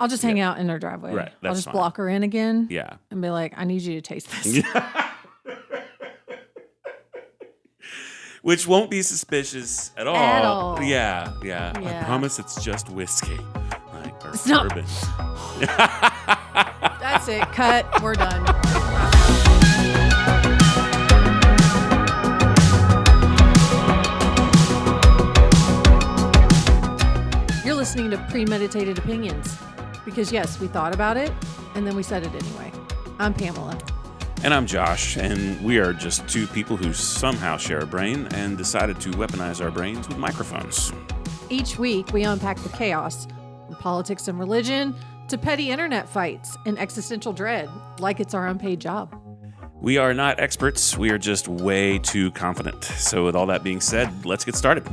I'll just hang out in her driveway. Right, I'll just fine. block her in again. Yeah. And be like, I need you to taste this. Which won't be suspicious at all. At all. Yeah. Yeah. I promise it's just whiskey. Like, or It's not- bourbon. That's it. Cut. We're done. You're listening to Premeditated Opinions. Because, yes, we thought about it, and then we said it anyway. I'm Pamela. And I'm Josh, and we are just two people who somehow share a brain and decided to weaponize our brains with microphones. Each week, we unpack the chaos from politics and religion to petty internet fights and existential dread, like it's our unpaid job. We are not experts. We are just way too confident. So with all that being said, let's get started.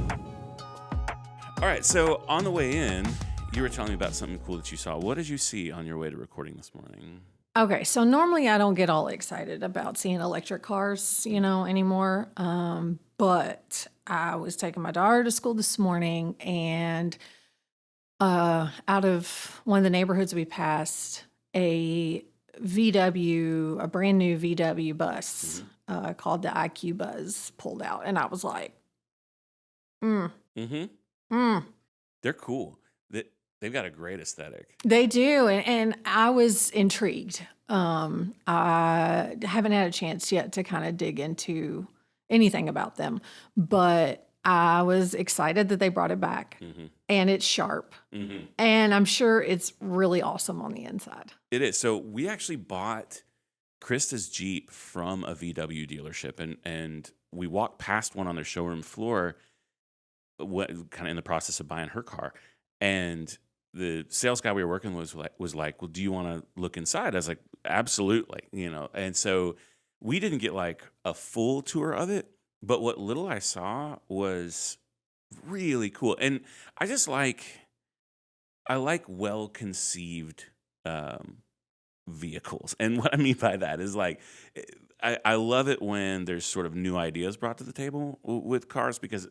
All right, so on the way in, you were telling me about something cool that you saw. What did you see on your way to recording this morning? Okay, so normally I don't get all excited about seeing electric cars, anymore. But I was taking my daughter to school this morning, and out of one of the neighborhoods we passed, a VW, a brand new VW bus called the IQ Buzz pulled out, and I was like, They're cool. They've got a great aesthetic. They do, and I was intrigued. I haven't had a chance yet to kind of dig into anything about them, but I was excited that they brought it back, and it's sharp, and I'm sure it's really awesome on the inside. It is. So we actually bought Krista's Jeep from a VW dealership, and we walked past one on their showroom floor, kind of in the process of buying her car, and the sales guy we were working with was like, well, do you want to look inside? I was like, absolutely, And so we didn't get like a full tour of it, but what little I saw was really cool. And I like well-conceived vehicles. And what I mean by that is like, I love it when there's sort of new ideas brought to the table with cars because,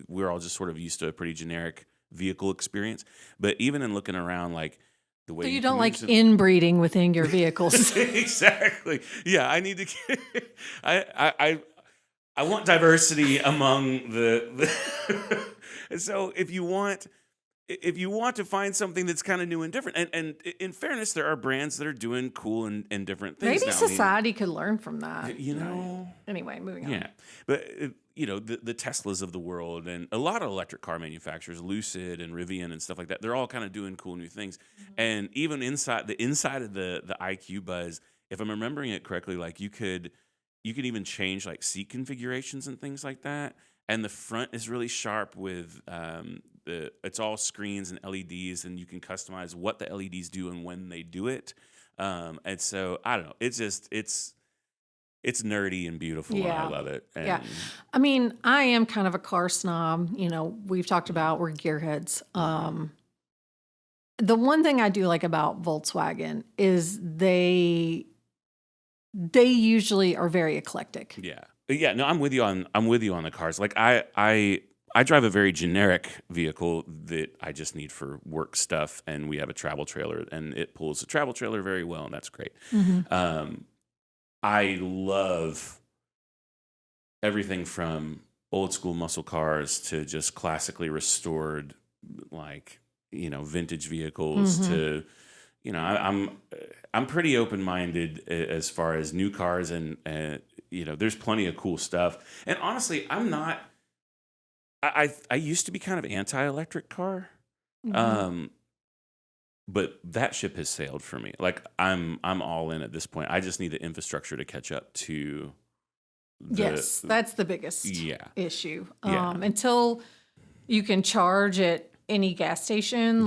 we're all just sort of used to a pretty generic vehicle experience. But even in looking around, like the way So you don't like inbreeding within your vehicles. Exactly. Yeah, I need to I want diversity among the so if you want to find something that's kind of new and different, and in fairness, there are brands that are doing cool and different things. Maybe now. society could learn from that. Anyway, moving on. Yeah, but the Teslas of the world and a lot of electric car manufacturers, Lucid and Rivian and stuff like that, they're all kind of doing cool new things. And even inside of the IQ Buzz, if I'm remembering it correctly, like you could even change like seat configurations and things like that. And the front is really sharp with it's all screens and LEDs, and you can customize what the LEDs do and when they do it. And so I don't know. It's just it's nerdy and beautiful, and I love it. And I mean, I am kind of a car snob. We've talked about we're gearheads. The one thing I do like about Volkswagen is they usually are very eclectic. Yeah, no, I'm with you on the cars. Like I drive a very generic vehicle that I just need for work stuff, and we have a travel trailer, and it pulls the travel trailer very well, and that's great. I love everything from old school muscle cars to just classically restored, like vintage vehicles to. I'm pretty open-minded as far as new cars, and there's plenty of cool stuff. And honestly, I'm not. I used to be kind of anti-electric car, but that ship has sailed for me. Like I'm all in at this point. I just need the infrastructure to catch up to. Yes, that's the biggest issue. Until you can charge at any gas station,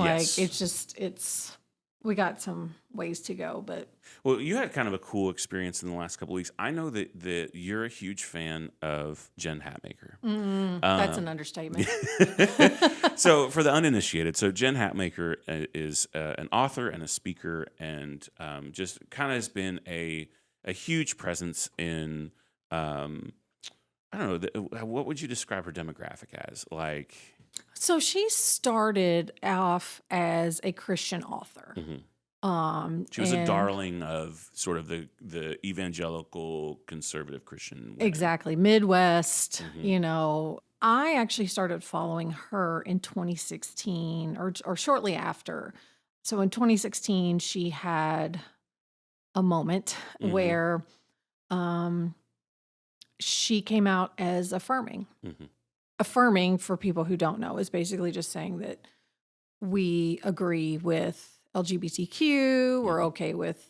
we got some ways to go, but. Well, you had kind of a cool experience in the last couple of weeks. I know that you're a huge fan of Jen Hatmaker. That's an understatement. So for the uninitiated, Jen Hatmaker is an author and a speaker, and just kind of has been a huge presence in, I don't know, what would you describe her demographic as? Like... So she started off as a Christian author. Hmm. She was a And darling of sort of the evangelical conservative Christian women. exactly, Midwest, Hmm. I actually started following her in 2016 or shortly after. So in 2016, she had a moment Hmm. where um, she came out as affirming. Hmm. Affirming, for people who don't know, is basically just saying that we agree with LGBTQ, we're Hmm. okay with,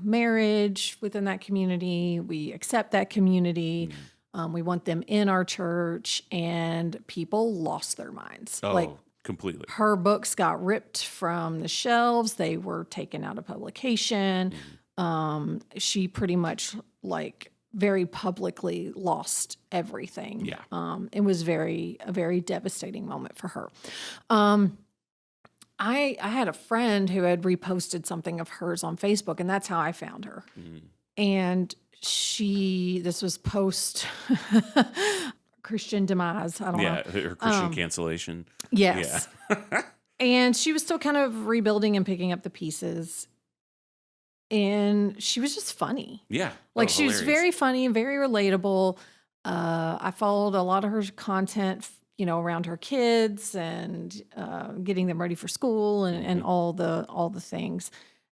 marriage within that community, we accept that community, Hmm. we want them in our church, and people lost their minds. Like, Oh, completely. her books got ripped from the shelves, they were taken out of publication. Hmm. She pretty much, like, very publicly lost everything. Yeah. It was a very devastating moment for her. Um, I had a friend who had reposted something of hers on Facebook, and that's how I found her. Hmm. And this was post Christian demise. I don't know. Yeah, her Christian cancellation. Yeah. Yes. And she was still kind of rebuilding and picking up the pieces. And she was just funny. Yeah. Like, Oh, she was hilarious. very funny and very relatable. I followed a lot of her content, around her kids and getting them ready for school and Hmm. all the things.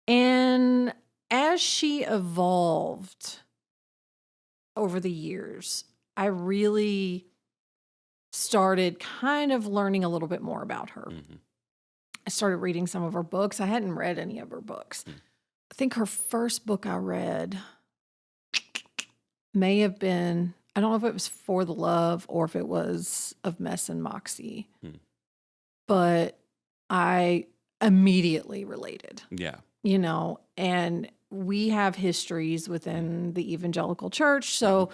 And as she evolved over the years, I really started kind of learning a little bit more about her. Hmm. I started reading some of her books. I hadn't read any of her books. I think her first book I read may have been, I don't know if it was For the Love or if it was Of Mess and Moxie, Hmm. but I immediately related, Yeah. and we have histories within the evangelical church. Hmm. So,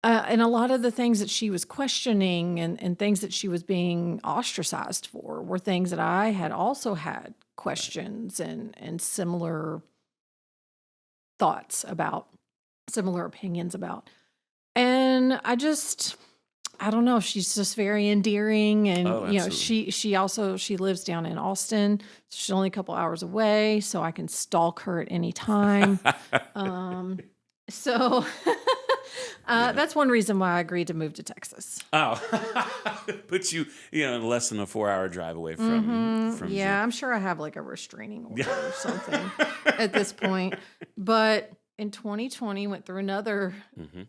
and a lot of the things that she was questioning and things that she was being ostracized for were things that I had also had Right. questions and similar thoughts about, similar opinions about. And I don't know, she's just very endearing, and Oh, absolutely. she lives down in Austin. So she's only a couple hours away, so I can stalk her at any time. Um so Yeah. that's one reason why I agreed to move to Texas. Oh, puts you, less than a 4-hour drive away from Jen. Yeah, I'm sure I have like a restraining Yeah. order or something at this point. But in 2020 went through another Hmm.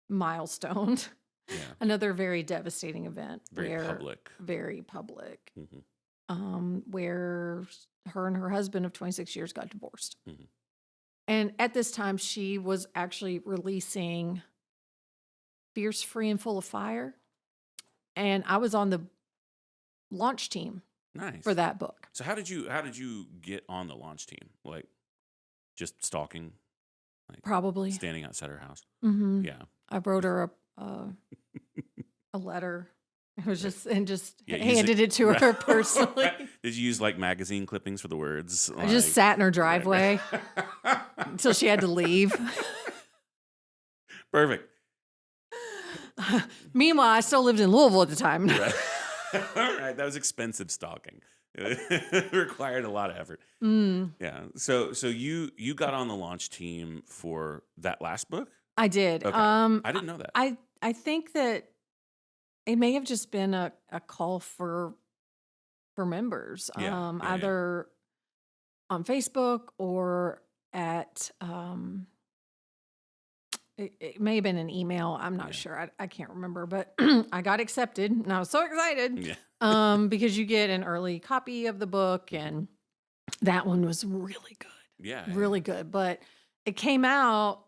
milestone. Yeah. Another very devastating event Very where public. very public, Hmm. where her and her husband of 26 years got divorced. Hmm. And at this time, she was actually releasing Fierce, Free, and Full of Fire. And I was on the launch team for Nice. that book. So how did you get on the launch team? Like, just stalking, like Probably. standing outside her house? Hmm. Yeah. I wrote her a letter. It was just Yeah. handed it to Right. her personally. Right. Did you use like magazine clippings for the words? I just Like, sat in her right, driveway right. until she had to leave. Perfect. Meanwhile, I still lived in Louisville at the time. Right. All right. That was expensive stalking. It required a lot of effort. Mm, Yeah. So you got on the launch team for that last book? I did. Okay. I didn't know that. I think that it may have just been a call for members, Yeah. Yeah. Yeah. either on Facebook or at it may have been an email. I'm not Yeah. sure. I can't remember, but I got accepted and I was so excited. Yeah. Because you get an early copy of the book, Mhm. and that one was really good. Yeah. Really good. But it came out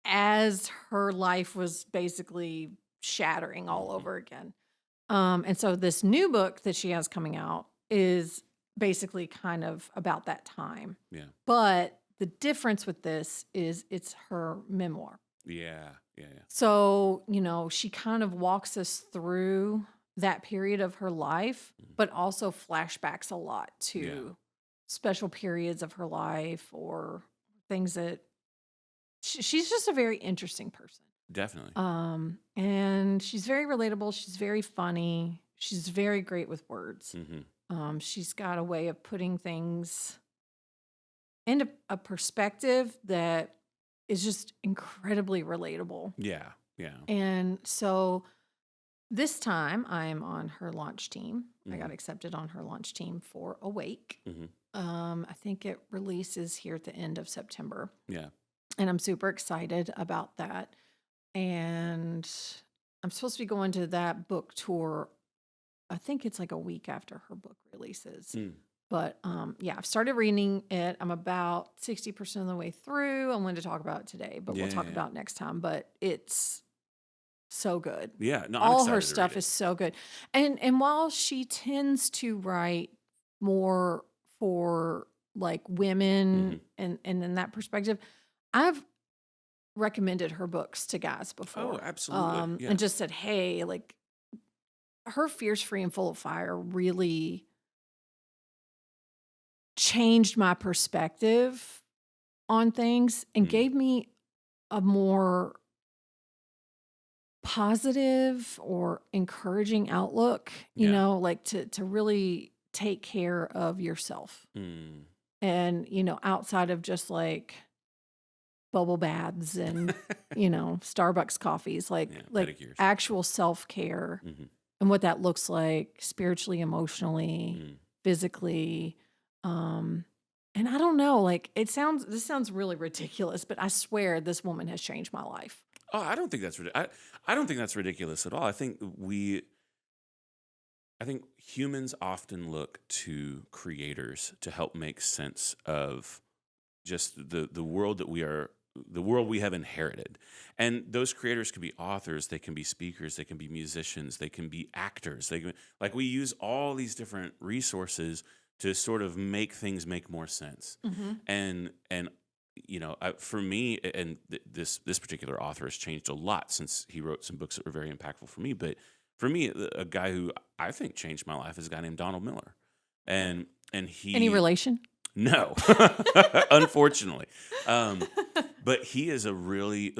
as her life was basically shattering all Mhm. over again. And so this new book that she has coming out is basically kind of about that time. Yeah. But the difference with this is it's her memoir. Yeah. Yeah. Yeah. So, she kind of walks us through that period of her life, Mhm. but also flashbacks a lot Yeah. to special periods of her life or things that she's just a very interesting person. Definitely. And she's very relatable. She's very funny. she's very great with words. Mm-hmm. She's got a way of putting things into a perspective that is just incredibly relatable. Yeah. Yeah. And so this time I am on her launch team. I got Mm-hmm. accepted on her launch team for Awake. Mm-hmm. I think it releases here at the end of September. Yeah. And I'm super excited about that. And I'm supposed to be going to that book tour. I think it's like a week after her book releases. Mm. But yeah, I've started reading it. I'm about 60% of the way through. I wanted to talk about it today, but we'll talk about it next time. But it's so good. Yeah. No, I'm All excited her to read stuff it. is so good. And while she tends to write more for like women and in that perspective, I've recommended her books to guys before. Oh, absolutely. Yeah. And just said, hey, like her Fierce, Free, and Full of Fire really changed my perspective on things and gave me a more positive or encouraging outlook, you Yeah. know, like to really take care of yourself. Mm. And, you know, outside of just like bubble baths and, you know, Starbucks coffees, like Pedicures. actual self-care Mm-hmm. and what that looks like spiritually, emotionally, physically. And I don't know, like this sounds really ridiculous, but I swear this woman has changed my life. Oh, I don't think that's I don't think that's ridiculous at all. I think humans often look to creators to help make sense of just the world the world we have inherited. And those creators can be authors, they can be speakers, they can be musicians, they can be actors. Like we use all these different resources to sort of make things make more sense. And you know, for me, and this particular author has changed a lot since he wrote some books that were very impactful for me. But for me, a guy who I think changed my life is a guy named Donald Miller, and he Any relation? No, unfortunately. But he is a really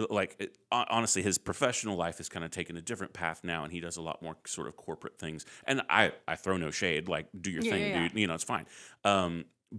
honestly, his professional life has kind of taken a different path now, and he does a lot more sort of corporate things. And I throw no shade, like do your thing, dude. You know, it's fine.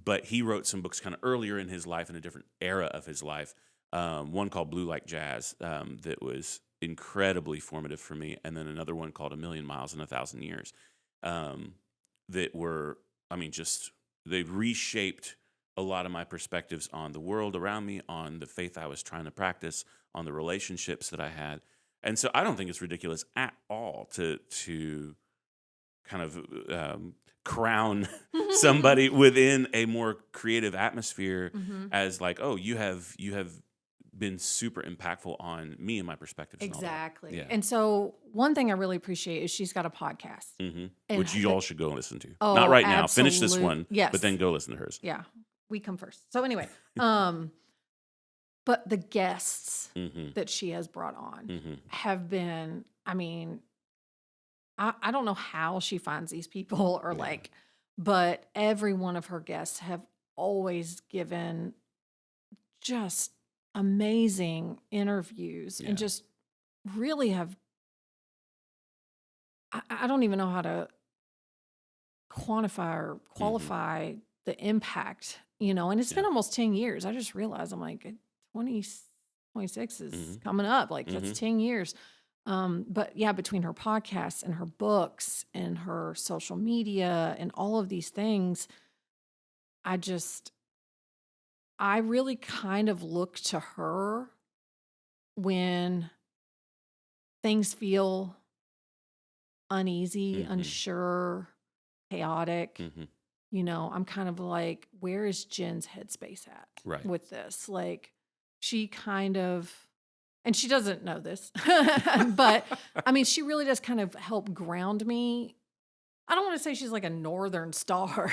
But he wrote some books kind of earlier in his life, in a different era of his life. One called Blue Like Jazz that was incredibly formative for me, and then another one called A Million Miles in a Thousand Years that were, I mean, just they've reshaped a lot of my perspectives on the world around me, on the faith I was trying to practice, on the relationships that I had. And so I don't think it's ridiculous at all to kind of crown somebody within a more creative atmosphere as like, oh, you have been super impactful on me and my perspectives. Exactly. And all that. Yeah. And so one thing I really appreciate is she's got a podcast. And which you all should go and listen to. Oh, Not right now. Finish this one. Yes. But then go listen to hers. Yeah. We come first. So anyway, but the guests that she has brought on have been, I mean, I don't know how she finds these people or but every one of her guests have always given just amazing interviews and just really have, I don't even know how to quantify or qualify the impact, you know, and it's been almost 10 years. I just realized I'm like 26 is coming up. Like that's 10 years. But yeah, between her podcasts and her books and her social media and all of these things, I really kind of look to her when things feel uneasy, unsure, chaotic. You know, I'm kind of like, where is Jen's headspace at with this? Like, she kind of, and she doesn't know this, but I mean, she really does kind of help ground me. I don't want to say she's like a northern star,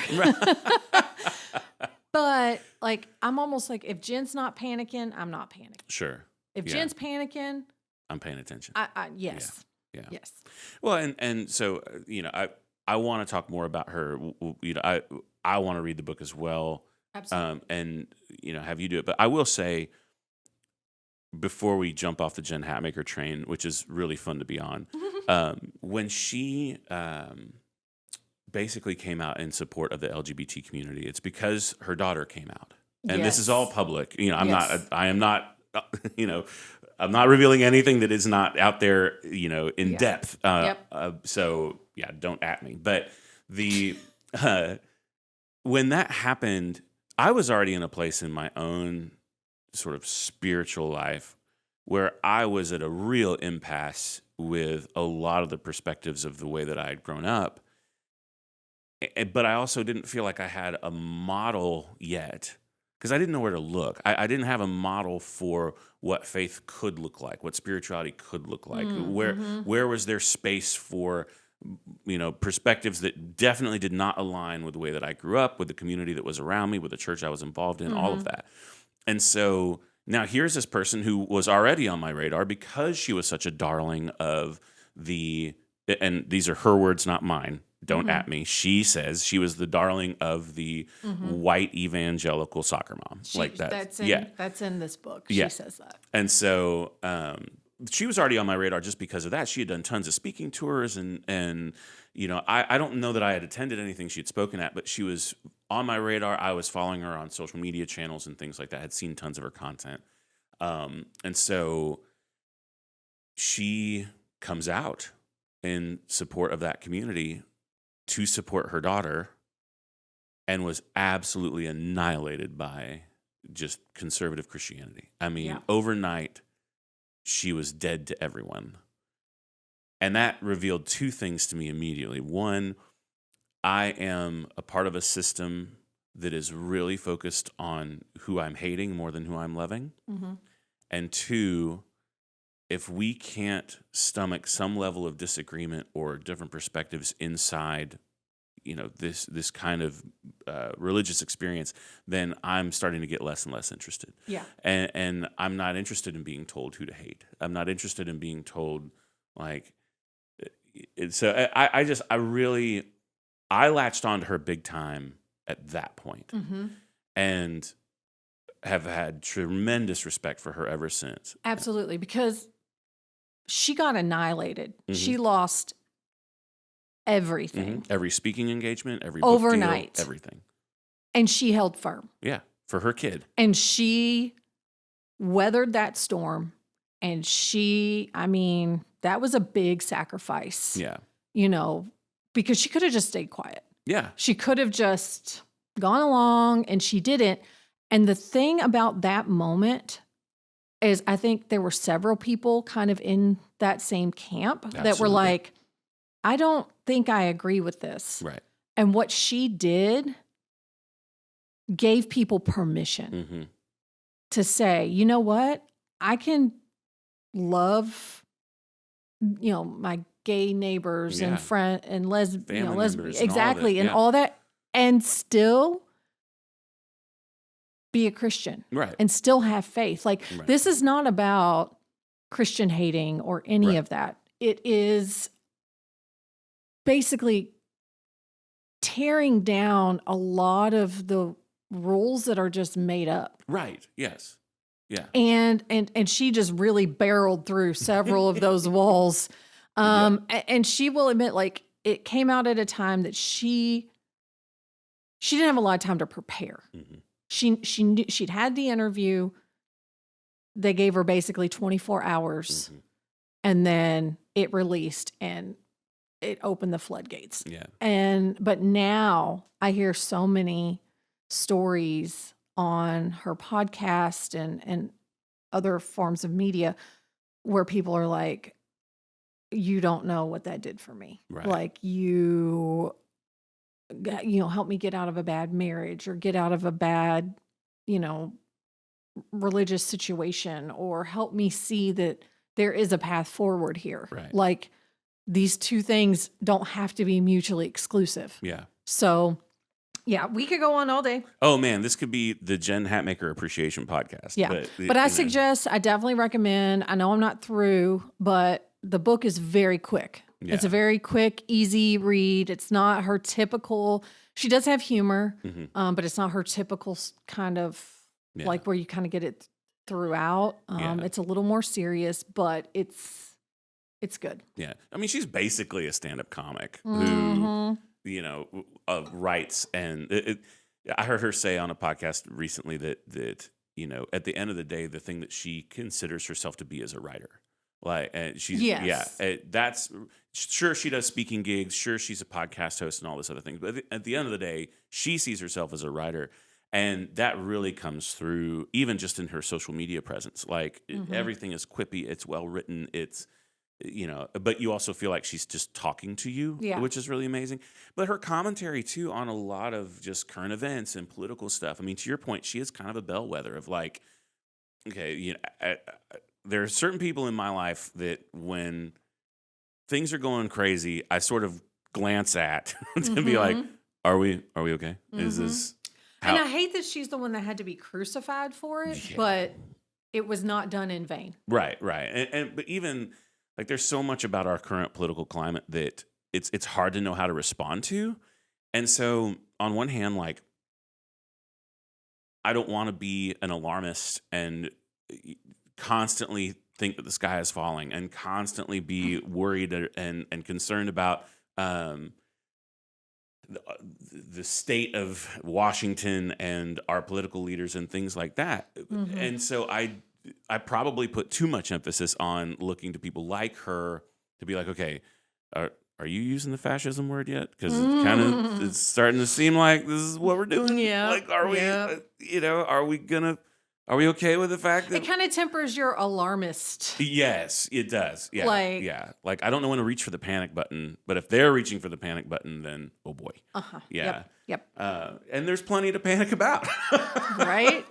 but like, I'm almost like, if Jen's not panicking, I'm not panicking. Sure. If Jen's panicking, I'm paying attention. Yes. Yeah. Yes. Well, and so, you know, I want to talk more about her. You know, I want to read the book as well. Absolutely. And, you know, have you do it. But I will say, before we jump off the Jen Hatmaker train, which is really fun to be on, When she basically came out in support of the LGBT community, it's because her daughter came out. And this is all Yes. public. You know, I am Yes. not, you know, I'm not revealing anything that is not out there, you know, in Yeah. depth. Yep. So yeah, don't at me. But the when that happened, I was already in a place in my own sort of spiritual life where I was at a real impasse with a lot of the perspectives of the way that I had grown up. But I also didn't feel like I had a model yet because I didn't know where to look. I didn't have a model for what faith could look like, what spirituality could look like. Where was there space for, you know, perspectives that definitely did not align with the way that I grew up, with the community that was around me, with the church I was involved in, all of that. And so now here's this person who was already on my radar because she was such a darling of the, and these are her words, not mine. Don't at me. She says she was the darling of the white evangelical soccer mom. Like that. That's in this book. Yeah. She says that. And so she was already on my radar just because of that. She had done tons of speaking tours and you know, I don't know that I had attended anything she had spoken at, but she was on my radar. I was following her on social media channels and things like that. I had seen tons of her content. And so she comes out in support of that community to support her daughter and was absolutely annihilated by just conservative Christianity. I mean, overnight, she was dead to everyone. And that revealed two things to me immediately. One, I am a part of a system that is really focused on who I'm hating more than who I'm loving. And two, if we can't stomach some level of disagreement or different perspectives inside, you know, this kind of religious experience, then I'm starting to get less and less interested. Yeah. And I'm not interested in being told who to hate. I'm not interested in being told, like, so I latched onto her big time at that point and have had tremendous respect for her ever since. Absolutely. Because she got annihilated. She lost everything. Every speaking engagement, every book overnight. deal, everything. And she held firm. Yeah, for her kid. And she weathered that storm. And that was a big sacrifice. Yeah. You know, because she could have just stayed quiet. Yeah. She could have just gone along, and she didn't. And the thing about that moment is I think there were several people kind of in that same camp that were like, I don't think I agree with this. Right. And what she did gave people permission to say, you know what? I can love, you know, my gay neighbors and friend and lesbians, exactly, and all that, and still be a Christian, right, and still have faith. Like this is not about Christian hating or any of that. It is basically tearing down a lot of the rules that are just made up. Right. Yes. Yeah. And she just really barreled through several of those walls. And she will admit, like, it came out at a time that she didn't have a lot of time to prepare. She knew she'd had the interview. They gave her basically 24 hours and then it released and it opened the floodgates. Yeah. But now I hear so many stories on her podcast and other forms of media where people are like, you don't know what that did for me. Right. Like you help me get out of a bad marriage or get out of a bad, religious situation, or help me see that there is a path forward here. Right. Like these two things don't have to be mutually exclusive. Yeah. So yeah, we could go on all day. Oh man, this could be the Jen Hatmaker Appreciation Podcast. Yeah. But I definitely recommend, I know I'm not through, but the book is very quick. Yeah. It's a very quick, easy read. It's not her typical, she does have humor, but it's not her typical kind of like where you kind of get it throughout. It's a little more serious, but it's It's good. Yeah. I mean, she's basically a stand-up comic who, Mhm. writes. And I heard her say on a podcast recently that, at the end of the day, the thing that she considers herself to be is a writer. Like, and Yes. that's sure she does speaking gigs. Sure, she's a podcast host and all this other things. But at the end of the day, she sees herself as a writer. And that really comes through even just in her social media presence. Like everything is quippy. It's well written. It's, but you also feel like she's just talking to you, Yeah. which is really amazing. But her commentary too on a lot of just current events and political stuff. I mean, to your point, she is kind of a bellwether of like, okay, there are certain people in my life that when things are going crazy, I sort of glance at to be like, are we okay? Is this And I hate that she's the one that had to be crucified for it, Yeah. but it was not done in vain. right? But even like there's so much about our current political climate that it's hard to know how to respond to. And so on one hand, like I don't want to be an alarmist and constantly think that the sky is falling and constantly be worried and concerned about the state of Washington and our political leaders and things like that. And so I probably put too much emphasis on looking to people like her to be like, okay, are you using the fascism word yet? Because it's starting to seem like this is what we're doing. Yeah. Like, are we, are we okay with the fact that It kind of tempers your alarmist. Yes, it does. Yeah. Like- yeah. Like I don't know when to reach for the panic button, but if they're reaching for the panic button, then oh boy. Yeah. Yep. And there's plenty to panic about. Right?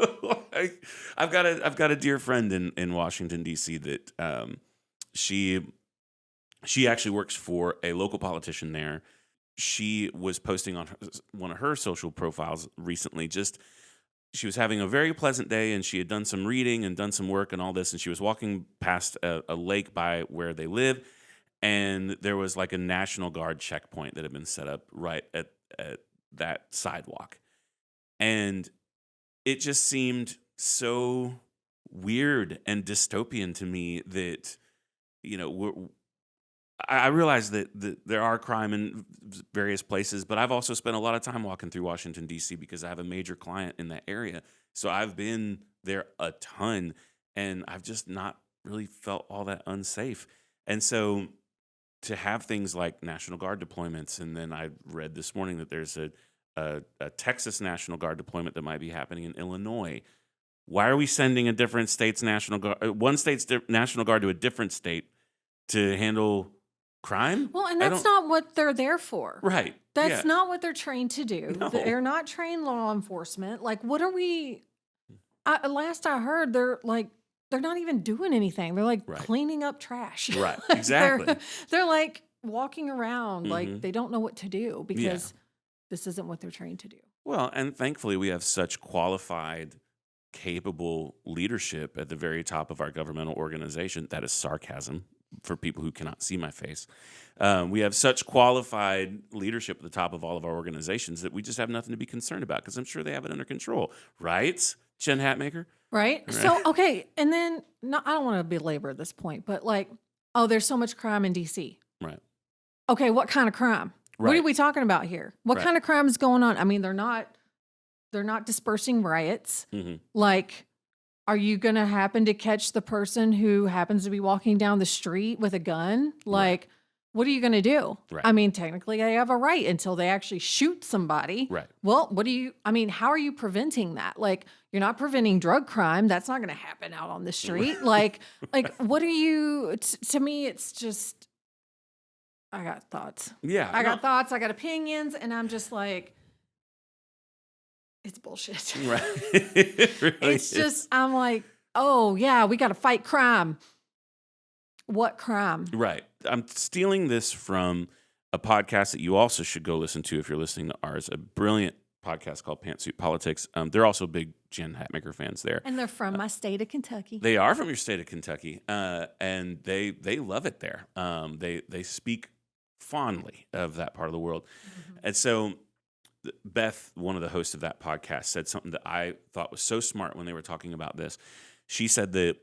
Like, I've got a dear friend in Washington D.C. that she actually works for a local politician there. She was posting on one of her social profiles recently she was having a very pleasant day and she had done some reading and done some work and all this. And she was walking past a lake by where they live. And there was like a National Guard checkpoint that had been set up right at that sidewalk. And it just seemed so weird and dystopian to me that, I realize that there are crime in various places, but I've also spent a lot of time walking through Washington, D.C. because I have a major client in that area. So I've been there a ton, and I've just not really felt all that unsafe. And so to have things like National Guard deployments, and then I read this morning that there's a Texas National Guard deployment that might be happening in Illinois. Why are we sending a different state's National Guard, one state's National Guard to a different state to handle crime? Well, and that's not what they're there for. Right. That's not what they're trained to do. No. They're not trained law enforcement. Like, what are we? Last I heard, they're not even doing anything. They're like cleaning up trash. Right. Exactly. they're like walking around like they don't know what to do because this isn't what they're trained to do. Well, and thankfully we have such qualified, capable leadership at the very top of our governmental organization. That is sarcasm for people who cannot see my face. We have such qualified leadership at the top of all of our organizations that we just have nothing to be concerned about because I'm sure they have it under control. Right, Jen Hatmaker? Right? So, okay. And then, I don't want to belabor this point, but there's so much crime in D.C. Right. Okay, what kind of crime? What are we talking about here? What kind of crime is going on? I mean, they're not dispersing riots. Like, are you going to happen to catch the person who happens to be walking down the street with a gun? Like, what are you going to do? Right. I mean, technically they have a right until they actually shoot somebody. Right. Well, how are you preventing that? Like, you're not preventing drug crime. That's not going to happen out on the street. like, what are you, to me, it's just, I got thoughts. Yeah. I got thoughts. I got opinions. And I'm just like, it's bullshit. Right. It really It's is. just, I'm like, oh, yeah, we got to fight crime. What crime? Right. I'm stealing this from a podcast that you also should go listen to if you're listening to ours, a brilliant podcast called Pantsuit Politics. They're also big Jen Hatmaker fans there. And they're from my state of Kentucky. They are from your state of Kentucky, and they love it there. They speak fondly of that part of the world. And so Beth, one of the hosts of that podcast, said something that I thought was so smart when they were talking about this. She said that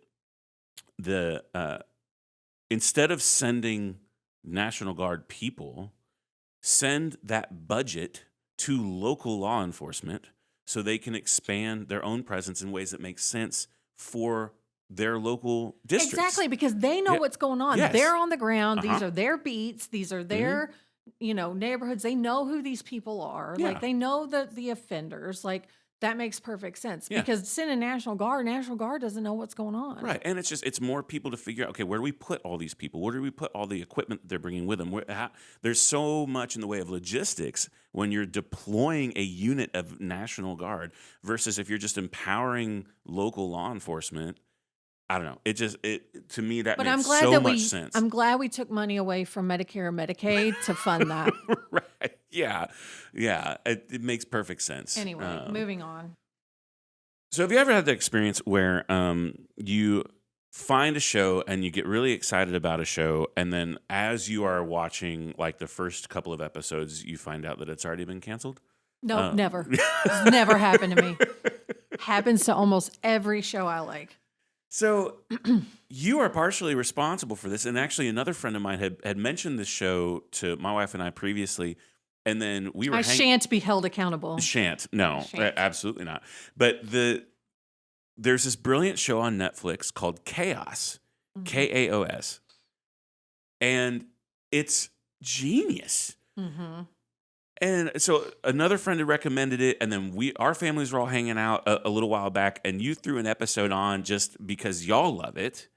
instead of sending National Guard people, send that budget to local law enforcement so they can expand their own presence in ways that make sense for their local districts. Exactly, because they know Yeah. what's going on. Yes. They're on the ground. These Uh-huh. are their beats. These are their, neighborhoods. They know who these people are. Yeah. Like, they know the offenders. Like, that makes perfect sense. Yeah. Because sending National Guard doesn't know what's going on. Right. And it's more people to figure out, okay, where do we put all these people? Where do we put all the equipment that they're bringing with them? There's so much in the way of logistics when you're deploying a unit of National Guard versus if you're just empowering local law enforcement. I don't know. To me, that But makes I'm glad so that much sense. I'm glad we took money away from Medicare and Medicaid to fund that. Right. Yeah. Yeah. It makes perfect sense. Anyway, moving on. So have you ever had the experience where you find a show and you get really excited about a show, and then as you are watching like the first couple of episodes, you find out that it's already been canceled? No, never. It's never happened to me. Happens to almost every show I like. So you are partially responsible for this. And actually another friend of mine had mentioned this show to my wife and I previously. And then we were I shan't be held accountable. No, Shan't. absolutely not. But there's this brilliant show on Netflix called KAOS, KAOS. And it's genius. Mm-hmm. And so another friend had recommended it, and then our families were all hanging out a little while back, and you threw an episode on just because y'all love it.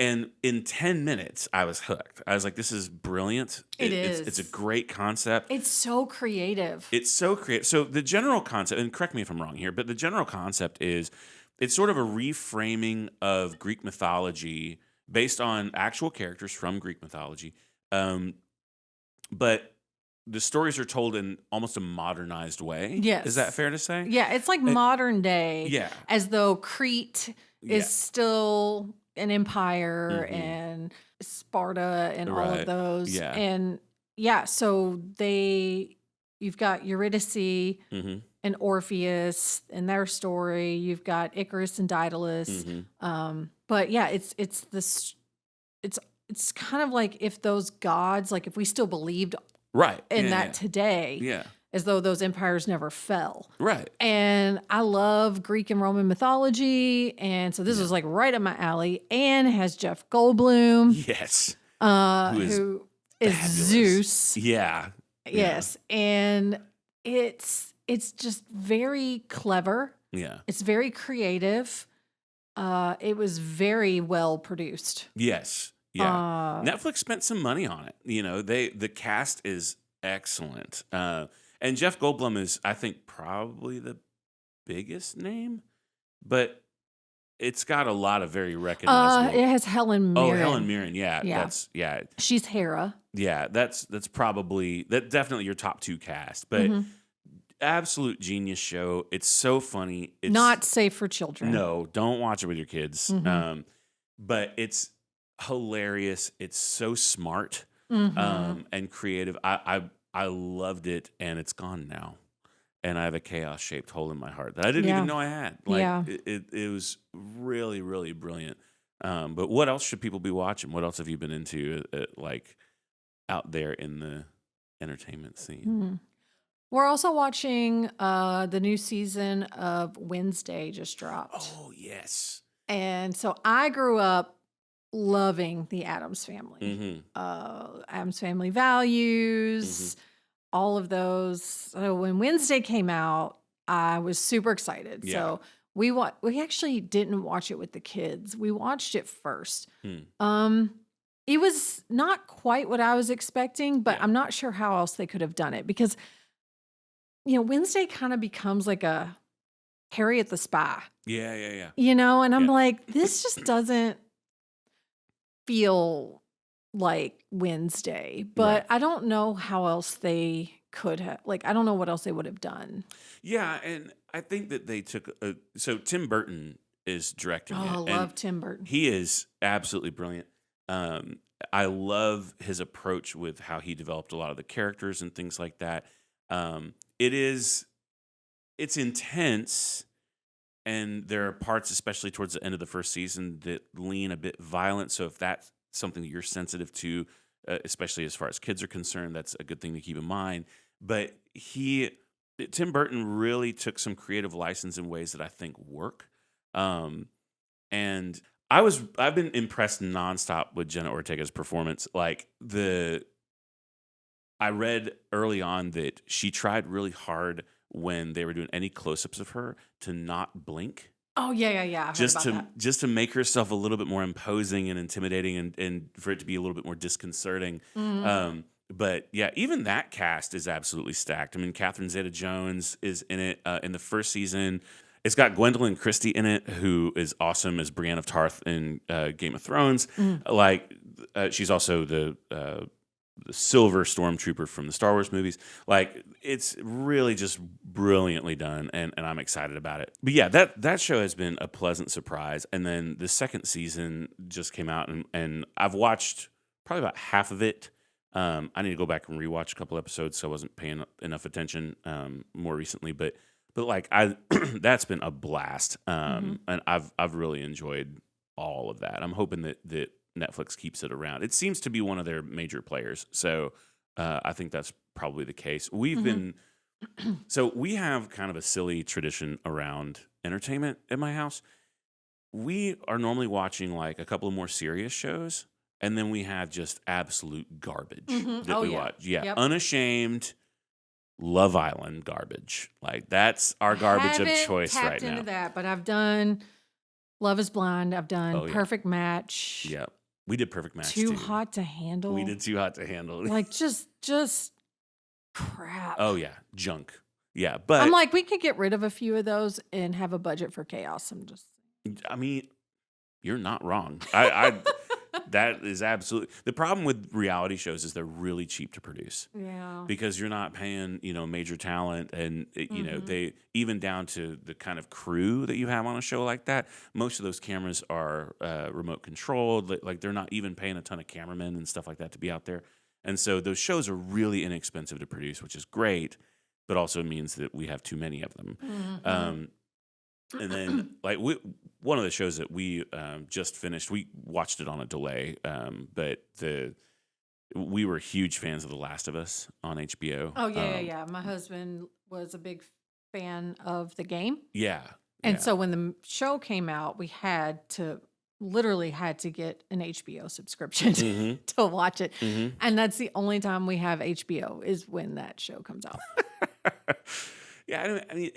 And in 10 minutes, I was hooked. I was like, this is brilliant. It is. It's a great concept. It's so creative. It's so creative. So the general concept, and correct me if I'm wrong here, but the general concept is it's sort of a reframing of Greek mythology based on actual characters from Greek mythology. But the stories are told in almost a modernized way. Yes. Is that fair to say? Yeah, it's like modern day. Yeah. As though Crete is Yeah. still an empire and Sparta and all Right. of those. Yeah. And so you've got Eurydice Mm-hmm. and Orpheus and their story. You've got Icarus and Daedalus. Mm-hmm. But yeah, it's kind of like if those gods, like if we still believed Right. in that today, Yeah. as though those empires never fell. Right. And I love Greek and Roman mythology. And so this was like right up my alley. And it has Jeff Goldblum, Yes. who is fabulous. Zeus. Yeah. Yes. And it's just very clever. Yeah. It's very creative. It was very well produced. Yes. Yeah. Netflix spent some money on it. The cast is excellent. And Jeff Goldblum is, I think, probably the biggest name, but it's got a lot of very recognizable. It has Helen Mirren. Oh, Helen Mirren. Yeah. Yeah. She's Hera. Yeah. That's definitely your top two cast, but absolute genius show. It's so funny. It's Not safe for children. No, don't watch it with your kids. But it's hilarious. It's so smart and creative. I loved it, and it's gone now. And I have a chaos-shaped hole in my heart that I didn't even know I had. It was really, really brilliant. But what else should people be watching? What else have you been into, out there in the entertainment scene? We're also watching the new season of Wednesday just dropped. Oh, yes. And so I grew up loving the Addams Family. Addams Family Values, all of those. So when Wednesday came out, I was super excited. Yeah. So we actually didn't watch it with the kids. We watched it first. It was not quite what I was expecting, but I'm not sure how else they could have done it because Wednesday kind of becomes like a Harriet the Spy. Yeah. And I'm like, this just doesn't feel like Wednesday, but I don't know how else they could have, I don't know what else they would have done. Yeah, and I think that they took, so Tim Burton is directing it. I love Tim Burton. He is absolutely brilliant. I love his approach with how he developed a lot of the characters and things like that. It's intense, and there are parts, especially towards the end of the first season, that lean a bit violent. So if that something that you're sensitive to, especially as far as kids are concerned. That's a good thing to keep in mind. But Tim Burton really took some creative license in ways that I think work. And I've been impressed nonstop with Jenna Ortega's performance. Like I read early on that she tried really hard when they were doing any close-ups of her to not blink. Oh, yeah. I heard Just about to that. just to make herself a little bit more imposing and intimidating, and for it to be a little bit more disconcerting. But yeah, even that cast is absolutely stacked. I mean, Catherine Zeta-Jones is in it in the first season. It's got Gwendolyn Christie in it, who is awesome as Brienne of Tarth in Game of Thrones. Like, she's also the silver stormtrooper from the Star Wars movies. Like, it's really just brilliantly done, and I'm excited about it. But yeah, that show has been a pleasant surprise. And then the second season just came out, and I've watched probably about half of it. I need to go back and rewatch a couple episodes, so I wasn't paying enough attention more recently. But like that's been a blast, and I've really enjoyed all of that. I'm hoping that Netflix keeps it around. It seems to be one of their major players, so I think that's probably the case. We've been so we have kind of a silly tradition around entertainment at my house. We are normally watching like a couple of more serious shows, and then we have just absolute garbage that we watch. Yeah, Yep. Unashamed, Love Island garbage. Like, that's our garbage of choice right tapped now. into that, but I've done Love is Blind. I've done Perfect Match. Yeah. We did Perfect Match Too Hot to Handle. We did Too Hot to Handle. Like, just crap. Oh, yeah. Junk. Yeah. But I'm like, we could get rid of a few of those and have a budget for KAOS. I mean, you're not wrong. That is absolutely the problem with reality shows is they're really cheap to produce. Yeah. Because you're not paying, major talent, and they even down to the kind of crew that you have on a show like that. Most of those cameras are remote controlled. Like, they're not even paying a ton of cameramen and stuff like that to be out there. And so those shows are really inexpensive to produce, which is great, but also means that we have too many of them. And then, like, one of the shows that we just finished, we watched it on a delay, but we were huge fans of The Last of Us on HBO. Oh, yeah. My husband was a big fan of the game. Yeah. And so when the show came out, we literally had to get an HBO subscription to watch it. And that's the only time we have HBO is when that show comes out. Yeah, I mean,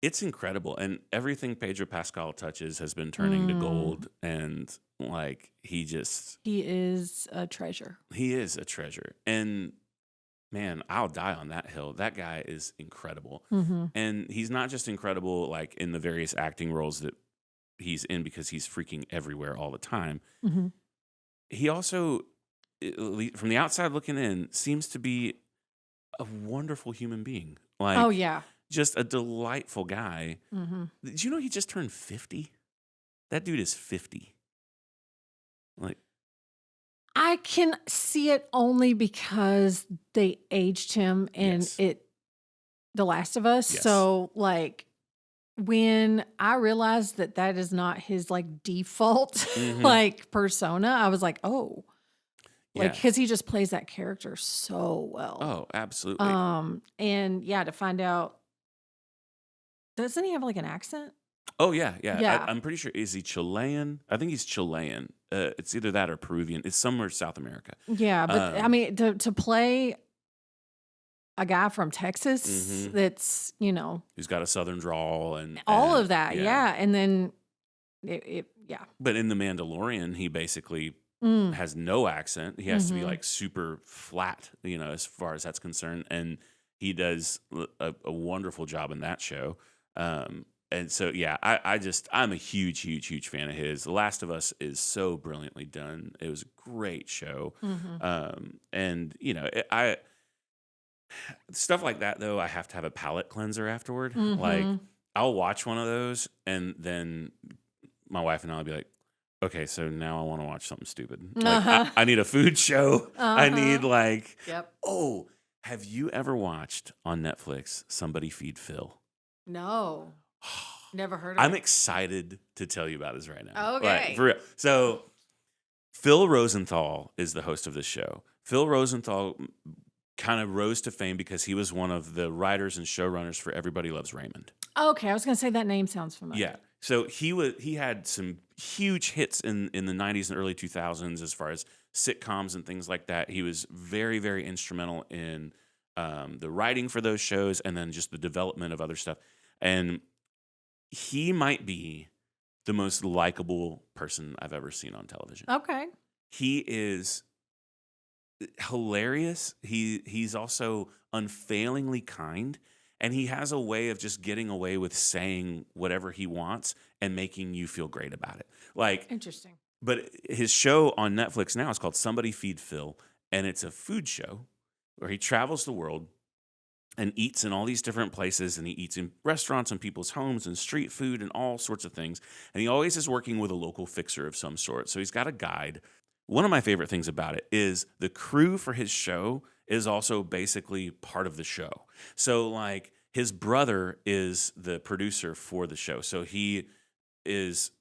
it's incredible, and everything Pedro Pascal touches has been turning to gold, and like he is a treasure. He is a treasure, and man, I'll die on that hill. That guy is incredible, and he's not just incredible like in the various acting roles that he's in because he's freaking everywhere all the time. He also, from the outside looking in, seems to be a wonderful human being. Like, oh yeah. Just a delightful guy. Did you know he just turned 50? That dude is 50. Like, I can see it only because they aged him in The Last of Us. Yes. So, like, when I realized that is not his like default like persona, I was like, oh, like, because he just plays that character so well. Oh, absolutely. And yeah, to find out. Doesn't he have like an accent? Oh, yeah. I'm pretty sure. Is he Chilean? I think he's Chilean. It's either that or Peruvian. It's somewhere South America. Yeah, but I mean, to play a guy from Texas that's, who's got a Southern drawl and all of that. Yeah. And then, yeah. But in The Mandalorian, he basically has no accent. He has to be like super flat, as far as that's concerned. And he does a wonderful job in that show. And so, yeah, I'm a huge fan of his. The Last of Us is so brilliantly done. It was a great show. And, stuff like that, though, I have to have a palate cleanser afterward. Like, I'll watch one of those, and then my wife and I will be like, okay, so now I want to watch something stupid. Like, I need a food show. I need, like, oh, have you ever watched on Netflix Somebody Feed Phil? No. Never heard of it. I'm excited to tell you about this right now. Okay. Like, for real. So Phil Rosenthal is the host of this show. Phil Rosenthal kind of rose to fame because he was one of the writers and showrunners for Everybody Loves Raymond. Okay, I was going to say that name sounds familiar. Yeah. So he had some huge hits in the 90s and early 2000s as far as sitcoms and things like that. He was very, very instrumental in the writing for those shows and then just the development of other stuff. And he might be the most likable person I've ever seen on television. Okay. He is hilarious. He's also unfailingly kind. And he has a way of just getting away with saying whatever he wants and making you feel great about it. Like, Interesting. but his show on Netflix now is called Somebody Feed Phil, and it's a food show where he travels the world and eats in all these different places, and he eats in restaurants and people's homes and street food and all sorts of things. And he always is working with a local fixer of some sort. So he's got a guide. One of my favorite things about it is the crew for his show is also basically part of the show. So like his brother is the producer for the show. So he is,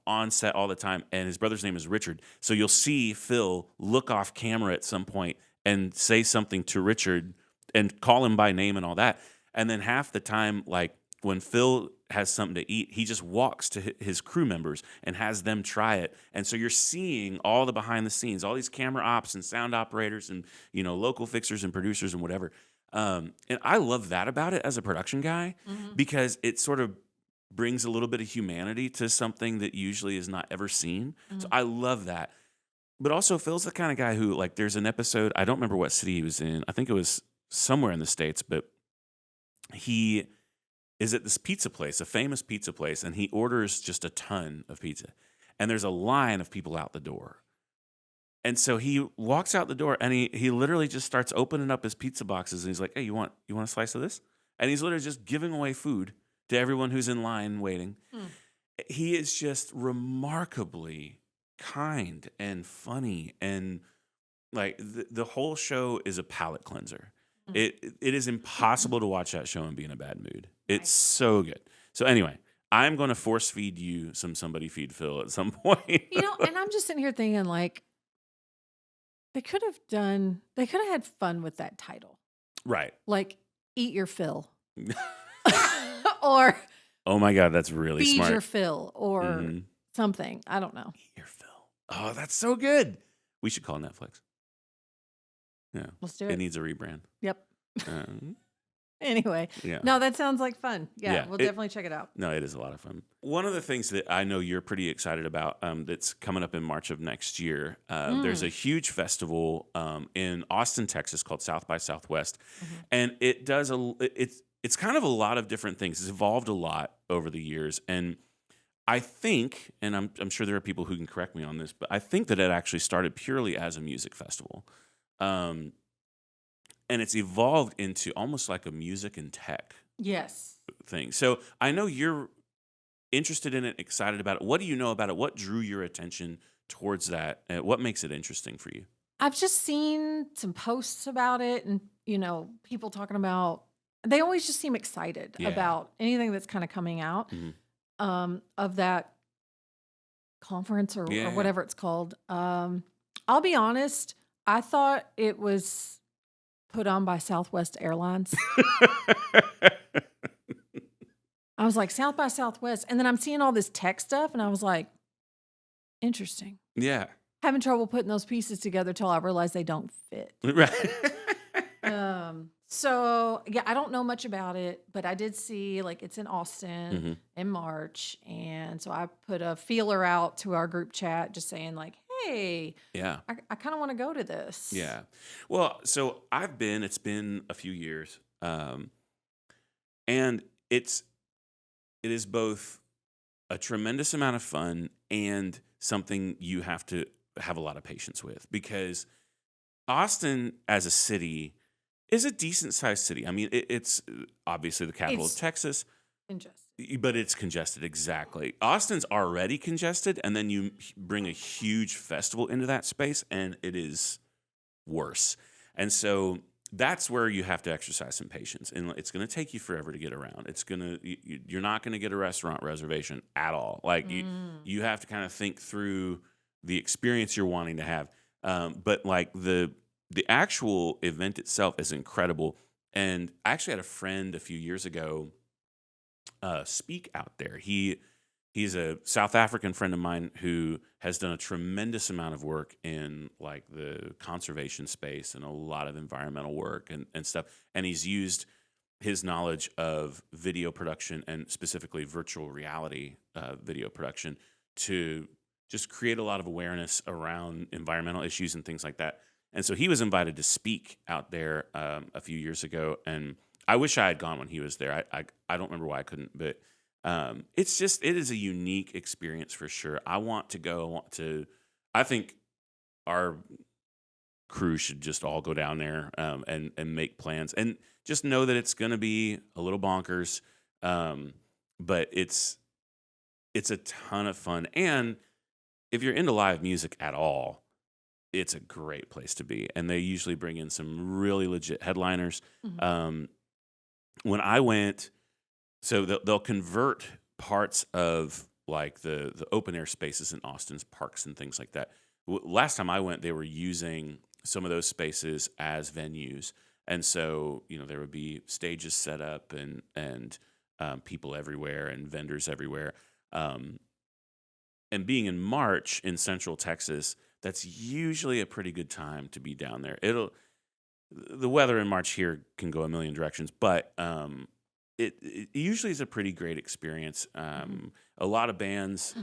on set all the time, and his brother's name is Richard. So you'll see Phil look off camera at some point and say something to Richard and call him by name and all that. And then half the time, like when Phil has something to eat, he just walks to his crew members and has them try it. And so you're seeing all the behind the scenes, all these camera ops and sound operators and, local fixers and producers and whatever. And I love that about it as a production guy because it sort of brings a little bit of humanity to something that usually is not ever seen. So I love that. But also Phil's the kind of guy who, like, there's an episode, I don't remember what city he was in. I think it was somewhere in the States, but he is at this pizza place, a famous pizza place, and he orders just a ton of pizza. And there's a line of people out the door. And so he walks out the door and he literally just starts opening up his pizza boxes and he's like, "Hey, you want a slice of this?" And he's literally just giving away food to everyone who's in line waiting. He is just remarkably kind and funny, and like the whole show is a palate cleanser. It is impossible to watch that show and be in a bad mood. It's so good. So anyway, I'm going to force feed you Somebody Feed Phil at some point. And I'm just sitting here thinking, like, they could have had fun with that title. Right. Like, Eat Your Fill. Or oh my God, that's really Feed smart. Your Fill or something. I don't know. Eat Your Fill. Oh, that's so good. We should call Netflix. Yeah. Let's do it. It needs a rebrand. Yep. Um, Anyway. Yeah. No, that sounds like fun. Yeah, Yeah, we'll definitely check it out. No, it is a lot of fun. One of the things that I know you're pretty excited about that's coming up in March of next year, there's a huge festival in Austin, Texas called South by Southwest. And it does it's kind of a lot of different things. It's evolved a lot over the years. And I think, and I'm sure there are people who can correct me on this, but I think that it actually started purely as a music festival. And it's evolved into almost like a music and tech Yes. thing. So I know you're interested in it, excited about it. What do you know about it? What drew your attention towards that? What makes it interesting for you? I've just seen some posts about it and, people talking about, they always just seem excited Yeah. about anything that's kind of coming out of that conference or Yeah. whatever it's called. I'll be honest, I thought it was put on by Southwest Airlines. I was like, South by Southwest. And then I'm seeing all this tech stuff, and I was like, interesting. Yeah. Having trouble putting those pieces together till I realized they don't fit. Right. So, yeah, I don't know much about it, but I did see, like, it's in Austin in March. And so I put a feeler out to our group chat just saying, like, hey, Yeah. I kind of want to go to this. Yeah. Well, so it's been a few years. And it is both a tremendous amount of fun and something you have to have a lot of patience with, because Austin as a city is a decent sized city. I mean, it's obviously the capital of Texas. Congested. But it's congested, exactly. Austin's already congested, and then you bring a huge festival into that space, and it is worse. And so that's where you have to exercise some patience, and it's going to take you forever to get around. You're not going to get a restaurant reservation at all. Like you have to kind of think through the experience you're wanting to have. But like the actual event itself is incredible. And I actually had a friend a few years ago speak out there. He's a South African friend of mine who has done a tremendous amount of work in like the conservation space and a lot of environmental work and stuff. And he's used his knowledge of video production and specifically virtual reality video production to just create a lot of awareness around environmental issues and things like that. And so he was invited to speak out there a few years ago, and I wish I had gone when he was there. I don't remember why I couldn't, but it is a unique experience for sure. I want to go. I think our crew should just all go down there and make plans and just know that it's going to be a little bonkers, but it's a ton of fun. And if you're into live music at all, it's a great place to be. And they usually bring in some really legit headliners. Mhm. When I went, so they'll convert parts of like the open air spaces in Austin's parks and things like that. Last time I went, they were using some of those spaces as venues. And so, there would be stages set up and people everywhere and vendors everywhere. And being in March in Central Texas, that's usually a pretty good time to be down there. The weather in March here can go a million directions, but it usually is a pretty great experience. A lot of bands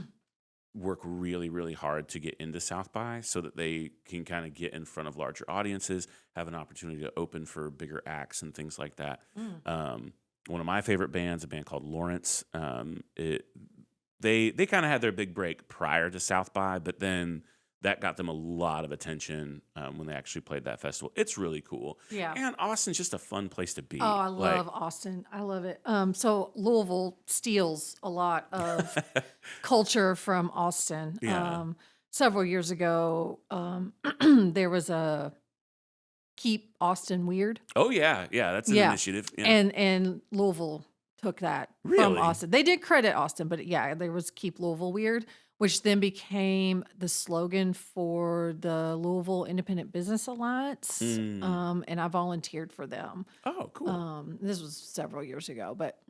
work really, really hard to get into South by so that they can kind of get in front of larger audiences, have an opportunity to open for bigger acts and things like that. One of my favorite bands, a band called Lawrence, they kind of had their big break prior to South by, but then that got them a lot of attention when they actually played that festival. It's really cool. Yeah. And Austin's just a fun place to be. Oh, I love Austin. I love it. So Louisville steals a lot of culture from Austin. Yeah. Several years ago, there was a Keep Austin Weird. Oh, yeah. Yeah, that's an Yeah. initiative. Yeah. And Louisville took that from Really? Austin. They did credit Austin, but yeah, there was Keep Louisville Weird, which then became the slogan for the Louisville Independent Business Alliance. And I volunteered for them. Oh, cool. This was several years ago, but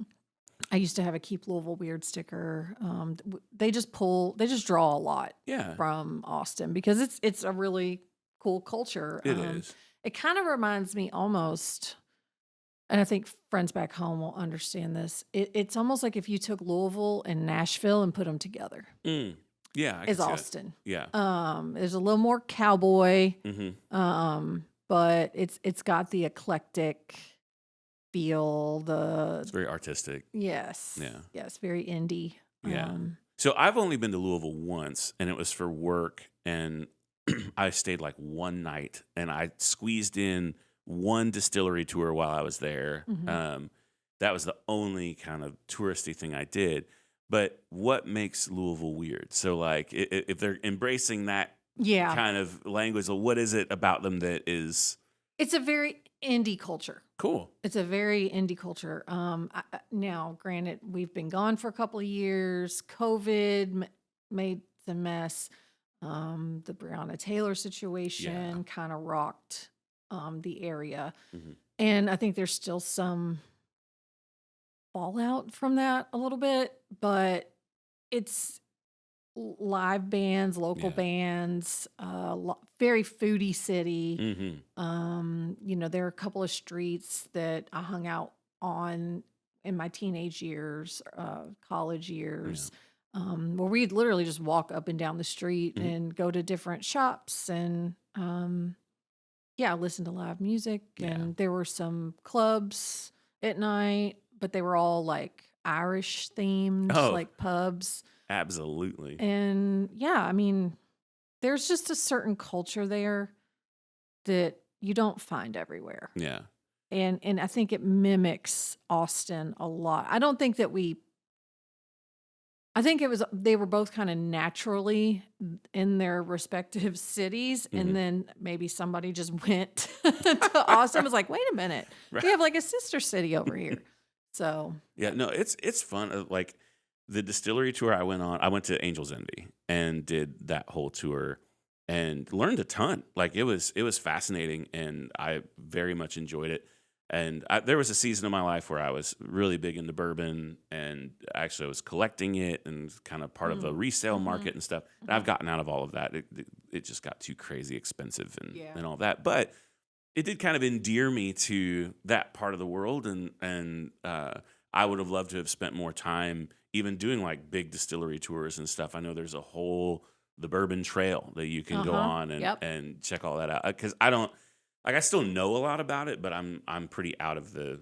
I used to have a Keep Louisville Weird sticker. They just draw a lot Yeah. from Austin because it's a really cool culture. It is. It kind of reminds me almost, and I think friends back home will understand this. It's almost like if you took Louisville and Nashville and put them together. Yeah, I can Is see that. Austin. Yeah. There's a little more cowboy, Mm-hmm. but it's got the eclectic feel. It's very artistic. Yes, very indie. Yeah. So I've only been to Louisville once, and it was for work, and I stayed like one night, and I squeezed in one distillery tour while I was there. That was the only kind of touristy thing I did. But what makes Louisville weird? So like if they're embracing that Yeah, kind of language, what is it about them that is it's a very indie culture. cool? It's a very indie culture. Now, granted, we've been gone for a couple of years. COVID made the mess. The Breonna Taylor situation kind of rocked the area. And I think there's still some fallout from that a little bit, but it's live bands, local Yeah. bands, very foodie city. Mm-hmm. There are a couple of streets that I hung out on in my teenage years, college years, where we'd literally just walk up and down the street and go to different shops and, listen to live music. Yeah. And there were some clubs at night, but they were all like Irish themed, Oh. like pubs. Absolutely. And there's just a certain culture there that you don't find everywhere. Yeah. And I think it mimics Austin a lot. I don't think that I think they were both kind of naturally in their respective cities. And then maybe somebody just went to Austin and was like, wait a minute, Right. we have like a sister city over here. So Yeah, no, it's fun. Like the distillery tour I went to Angel's Envy and did that whole tour and learned a ton. Like it was fascinating, and I very much enjoyed it. And there was a season of my life where I was really big into bourbon, and actually I was collecting it and kind of part of a resale market and stuff. And I've gotten out of all of that. It just got too crazy expensive and all that. But it did kind of endear me to that part of the world, and I would have loved to have spent more time even doing like big distillery tours and stuff. I know there's the Bourbon Trail that you can go on and check all that out, because I still know a lot about it, but I'm pretty out of the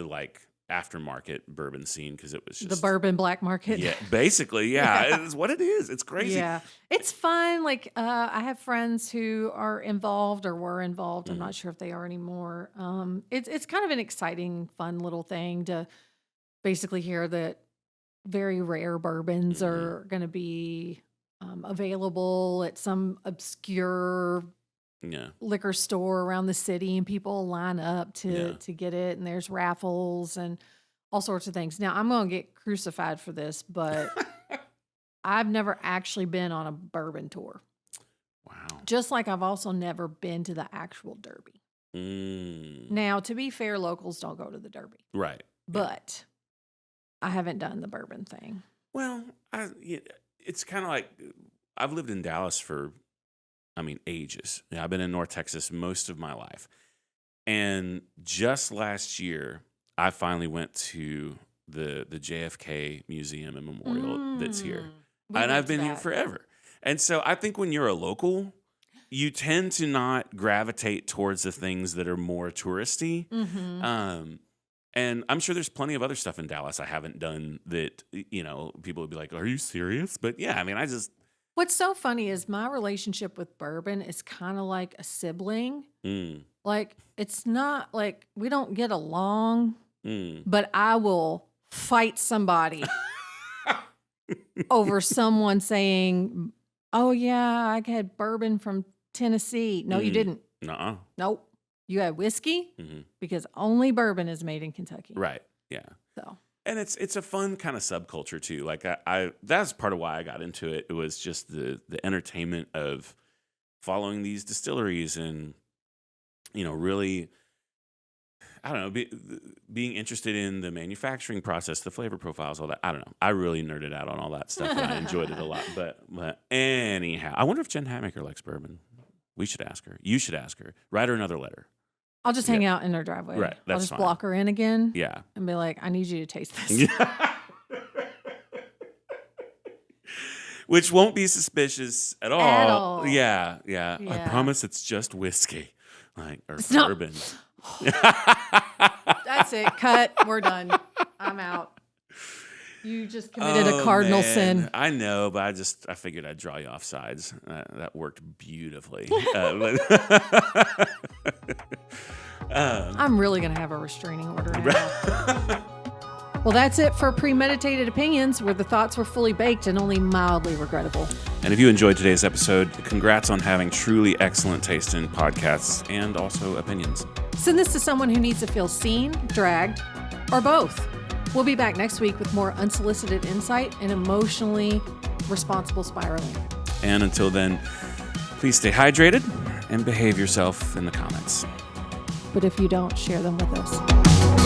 like aftermarket bourbon scene, because it was just the bourbon black market. Yeah, basically, yeah. It's what it is. It's crazy. Yeah, it's fun. Like I have friends who are involved or were involved. I'm not sure if they are anymore. It's kind of an exciting, fun little thing to basically hear that very rare bourbons are going to be available at some obscure liquor store around the city, and people line up to get it, and there's raffles and all sorts of things. Now, I'm going to get crucified for this, but I've never actually been on a bourbon tour. Wow. Just like I've also never been to the actual Derby. Now, to be fair, locals don't go to the Derby. Right. But I haven't done the bourbon thing. Well, it's kind of like I've lived in Dallas for ages. I've been in North Texas most of my life. And just last year, I finally went to the JFK Museum and Memorial that's here. And I've been here forever. And so I think when you're a local, you tend to not gravitate towards the things that are more touristy. And I'm sure there's plenty of other stuff in Dallas I haven't done that, people would be like, are you serious? But yeah, What's so funny is my relationship with bourbon is kind of like a sibling. Like, it's not like we don't get along, but I will fight somebody over someone saying, oh, yeah, I had bourbon from Tennessee. No, you didn't. Nuh-uh. Nope. You had whiskey because only bourbon is made in Kentucky. Right. Yeah. So. And it's a fun kind of subculture too. Like I that's part of why I got into it. It was just the entertainment of following these distilleries and really, I don't know, being interested in the manufacturing process, the flavor profiles, all that. I don't know. I really nerded out on all that stuff, and I enjoyed it a lot. But anyhow, I wonder if Jen Hatmaker likes bourbon. We should ask her. You should ask her. Write her another letter. I'll just hang out in her driveway. Right, that's I'll just fine. block her in again. Yeah. And be like, I need you to taste this. Which won't be suspicious at all. At all. Yeah. I promise it's just whiskey. Or bourbon. That's it. Cut. We're done. I'm out. You just committed a cardinal sin. I know, but I figured I'd draw you off sides. That worked beautifully. I'm really going to have a restraining order now. Well, that's it for Premeditated Opinions, where the thoughts were fully baked and only mildly regrettable. And if you enjoyed today's episode, congrats on having truly excellent taste in podcasts and also opinions. Send this to someone who needs to feel seen, dragged, or both. We'll be back next week with more unsolicited insight and emotionally responsible spiraling. And until then, please stay hydrated and behave yourself in the comments. But if you don't, share them with us.